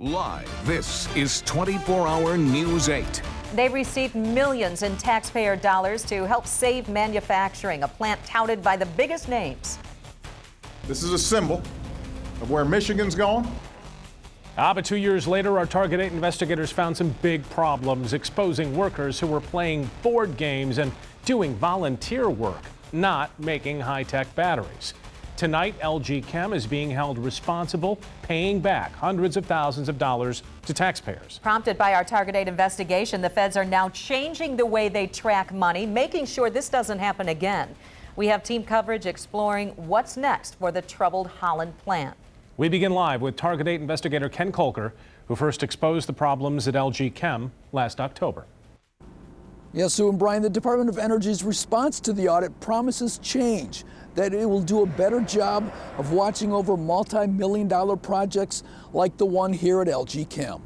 Live, this is 24-hour News 8. They received millions in taxpayer dollars to help save manufacturing, a plant touted by the biggest names. This is a symbol of where Michigan's going. But 2 years later, our Target 8 investigators found some big problems, exposing workers who were playing board games and doing volunteer work, not making high-tech batteries. Tonight, lgchem is being held responsible, paying back hundreds of thousands of dollars to taxpayers. Prompted by our Target 8 investigation, the feds are now changing the way they track money, making sure this doesn't happen again. We have team coverage exploring what's next for the troubled Holland plant. We begin live with Target 8 investigator Ken Kolker, who first exposed the problems at lgchem last October. Yes, Sue and Brian, the Department of Energy's response to the audit promises change, that it will do a better job of watching over multi-million-dollar projects like the one here at lgchem.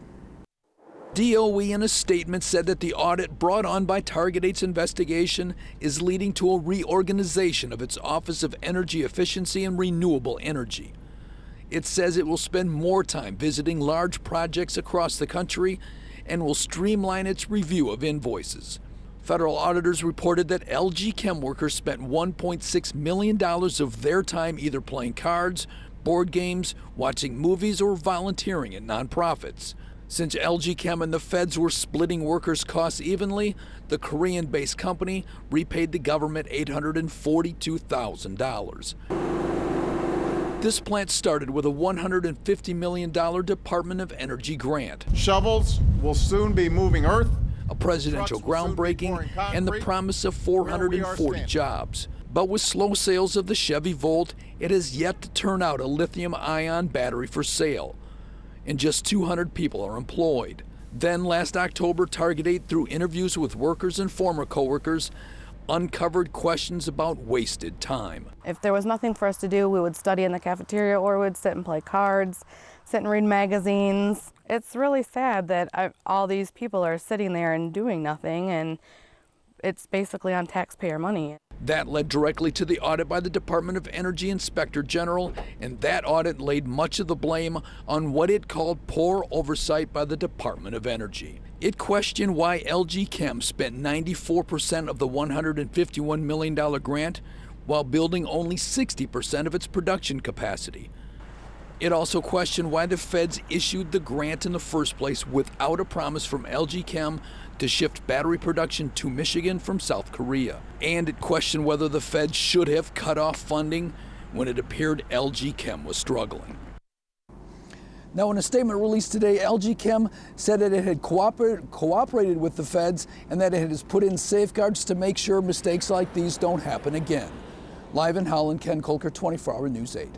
DOE in a statement said that the audit brought on by Target 8's investigation is leading to a reorganization of its Office of Energy Efficiency and Renewable Energy. It says it will spend more time visiting large projects across the country and will streamline its review of invoices. Federal auditors reported that lgchem workers spent $1.6 million of their time either playing cards, board games, watching movies, or volunteering at nonprofits. Since lgchem and the feds were splitting workers' costs evenly, the Korean-based company repaid the government $842,000. This plant started with a $150 million Department of Energy grant. Shovels will soon be moving earth. A presidential groundbreaking and the promise of 440 jobs. But with slow sales of the Chevy Volt, it has yet to turn out a lithium-ion battery for sale. And just 200 people are employed. Then last October, Target 8, through interviews with workers and former coworkers, uncovered questions about wasted time. If there was nothing for us to do, we would study in the cafeteria or we'd sit and play cards, sit and read magazines. It's really sad that all these people are sitting there and doing nothing, and it's basically on taxpayer money. That led directly to the audit by the Department of Energy Inspector General, and that audit laid much of the blame on what it called poor oversight by the Department of Energy. It questioned why lgchem spent 94% of the $151 million grant while building only 60% of its production capacity. It also questioned why the feds issued the grant in the first place without a promise from lgchem to shift battery production to Michigan from South Korea. And it questioned whether the feds should have cut off funding when it appeared lgchem was struggling. Now, in a statement released today, lgchem said that it had cooperated with the feds and that it has put in safeguards to make sure mistakes like these don't happen again. Live in Holland, Ken Kolker, 24-hour News 8.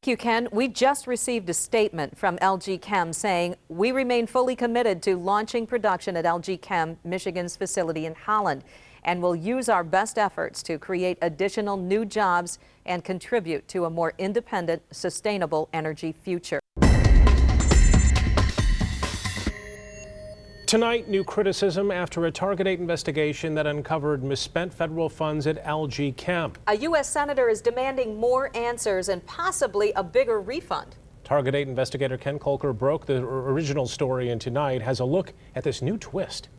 Thank you, Ken. We just received a statement from lgchem saying we remain fully committed to launching production at lgchem, Michigan's facility in Holland, and will use our best efforts to create additional new jobs and contribute to a more independent, sustainable energy future. Tonight, new criticism after a Target 8 investigation that uncovered misspent federal funds at lgchem. A U.S. senator is demanding more answers and possibly a bigger refund. Target 8 investigator Ken Kolker broke the original story and tonight has a look at this new twist.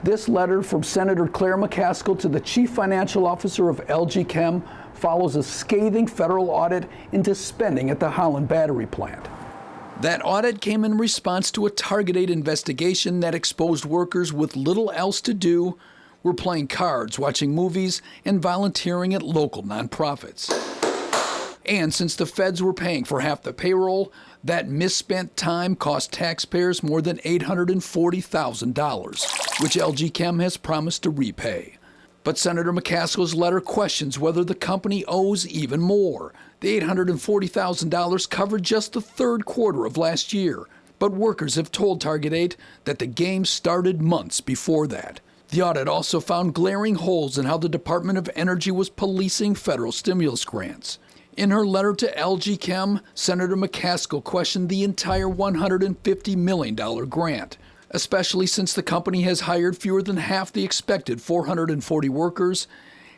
This letter from Senator Claire McCaskill to the chief financial officer of lgchem follows a scathing federal audit into spending at the Holland battery plant. That audit came in response to a Target 8 investigation that exposed workers with little else to do were playing cards, watching movies, and volunteering at local nonprofits. And since the feds were paying for half the payroll, that misspent time cost taxpayers more than $840,000, which lgchem has promised to repay. But Senator McCaskill's letter questions whether the company owes even more. The $840,000 covered just the third quarter of last year, but workers have told Target 8 that the game started months before that. The audit also found glaring holes in how the Department of Energy was policing federal stimulus grants. In her letter to lgchem, Senator McCaskill questioned the entire $150 million grant, especially since the company has hired fewer than half the expected 440 workers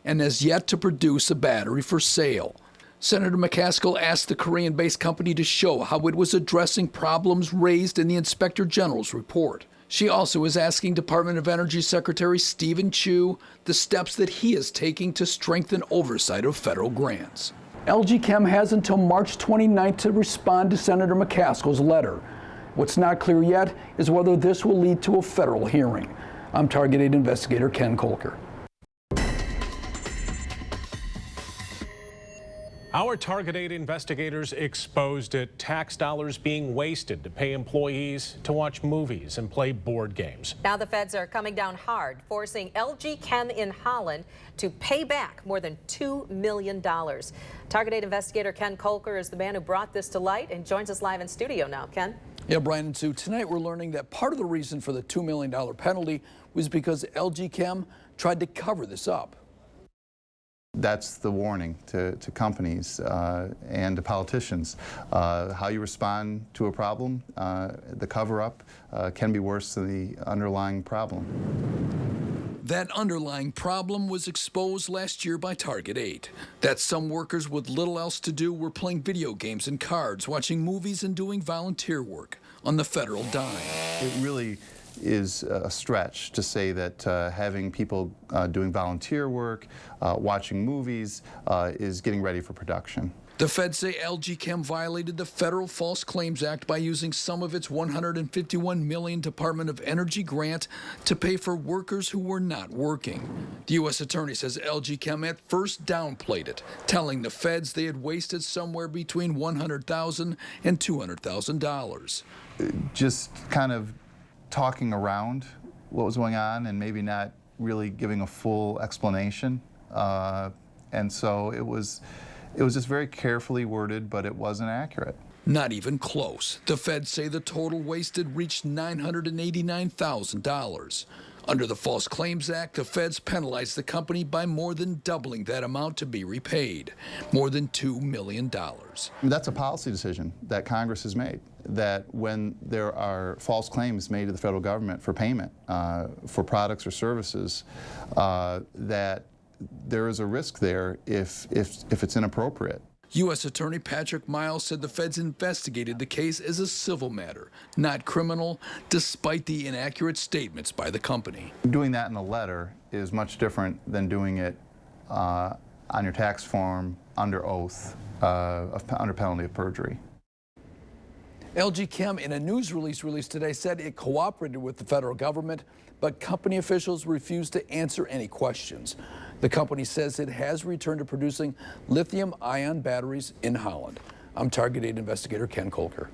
and has yet to produce a battery for sale. Senator McCaskill asked the Korean-based company to show how it was addressing problems raised in the Inspector General's report. She also is asking Department of Energy Secretary Stephen Chu the steps that he is taking to strengthen oversight of federal grants. LG Chem has until March 29th to respond to Senator McCaskill's letter. What's not clear yet is whether this will lead to a federal hearing. I'm Target 8 investigator Ken Kolker. Our Target 8 investigators exposed it, tax dollars being wasted to pay employees to watch movies and play board games. Now the feds are coming down hard, forcing LG Chem in Holland to pay back more than $2 million. Target 8 investigator Ken Kolker is the man who brought this to light and joins us live in studio now. Ken? Yeah, Brian and Sue, tonight we're learning that part of the reason for the $2 million penalty was because LG Chem tried to cover this up. That's the warning to companies and to politicians. How you respond to a problem, the cover-up can be worse than the underlying problem. That underlying problem was exposed last year by Target 8. That some workers with little else to do were playing video games and cards, watching movies and doing volunteer work on the federal dime. It really is a stretch to say that having people doing volunteer work, watching movies, is getting ready for production. The feds say LG Chem violated the Federal False Claims Act by using some of its $151 million Department of Energy grant to pay for workers who were not working. The U.S. Attorney says LG Chem at first downplayed it, telling the feds they had wasted somewhere between $100,000 and $200,000. Just kind of talking around what was going on and maybe not really giving a full explanation. And so it was just very carefully worded, but it wasn't accurate. Not even close. The feds say the total wasted reached $989,000. Under the False Claims Act, the feds penalized the company by more than doubling that amount to be repaid, more than $2 million. That's a policy decision that Congress has made, that when there are false claims made to the federal government for payment for products or services, that there is a risk there if it's inappropriate. U.S. Attorney Patrick Miles said the feds investigated the case as a civil matter, not criminal, despite the inaccurate statements by the company. Doing that in a letter is much different than doing it on your tax form under oath, under penalty of perjury. LG Chem, in a news release released today, said it cooperated with the federal government, but company officials refused to answer any questions. The company says it has returned to producing lithium-ion batteries in Holland. I'm Target 8 investigator Ken Kolker.